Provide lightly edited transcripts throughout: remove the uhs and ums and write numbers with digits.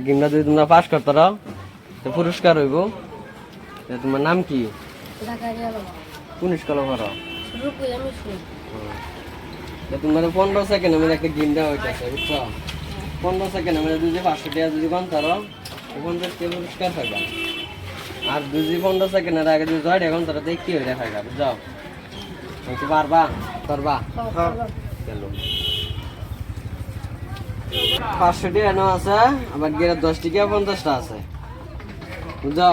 গেমটা যদি তোমরা পাস করতে পারো তো পুরস্কার হইব। তোমার নাম কি? কোন স্কুলে পড়ো? তোমার 15 সেকেন্ড আমি একটা গেম দেওয়া হইতেছে, বুঝছো? 15 সেকেন্ড আমি যদি 500 টাকা যদি পান তারো 50 টাকা পুরস্কার পাইবা। আর যদি 15 সেকেন্ডের আগে যদি 6 টাকা তারা দেখি হয়ে দেখাইবা, বুঝছো? তুমি পারবা? পারবা? চলো 500 টাকা এনে আছে, আবার গেলে 10 টাকা 50টা আছে, বুঝছো?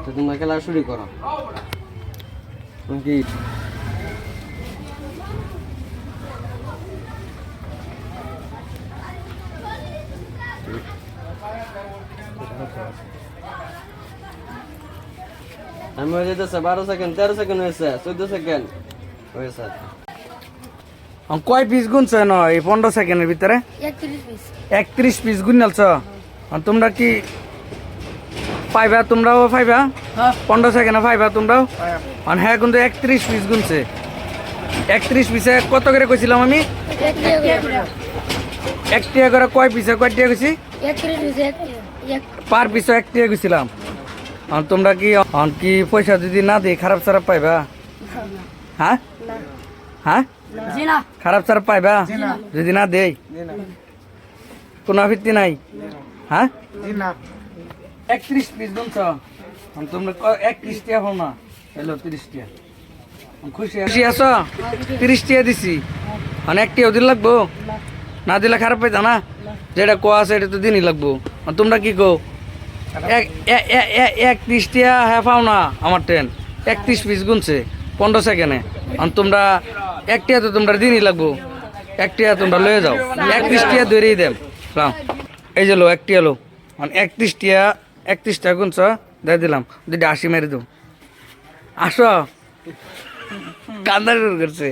তো তোমরা খেলা শুরু করো। কি আমি হয়ে যেতেছে 12 সেকেন্ড, 13 সেকেন্ড হয়েছে, 14 সেকেন্ড হয়েছে। কয় পিস গুনছ ন এই 15 সেকেন্ডের ভিতরে? 31 পিস গুনালছ। তোমরা কি পাইবা? তোমরাও পাইবা 15 সেকেন্ডে পাইবা তোমরাও। হ্যাঁ কিন্তু 31 পিস গুনছে। 31 পিসে কত করে কইছিলাম আমি? 1 টাকা করে। কয় পিসে কয় টাকা কইছি? পার পিসে 1 টাকা কইছিলাম। তোমরা কি কি পয়সা যদি না দিই খারাপ সারাপ পাইবা? হ্যাঁ হ্যাঁ খারাপ সারাপ পাইবা যদি না দেই? কোনো আপত্তি নাই? হ্যাঁ 31 পিস গুনছ। তোমরা 31 টাকা হও না, এলো 30 টাকা। খুশি আছো? 30 টাকা দিছি, অনেক টাকা দিন লাগবো। না দিলে খারাপ পাইতা না? যেটা কোয়া আছে এটা তো দিনই লাগবো। তোমরা কি কো? 31 টাকা হ্যাঁ পাও না আমার ট্রেন। 31 পিস গুনছে 15 সেকেন্ডে। তোমরা 1 টাকা তো তোমরা দিনই লাগবো। 1 টাকা তোমরা লয়ে যাও। 31 টাকা ধরেই দেন। এই যে লো 1 টাকা লো। 31 টাকা গুনছ, দিয়ে দিলাম। 2টা 80 মেরে দাও। আসো কান্দার করছে।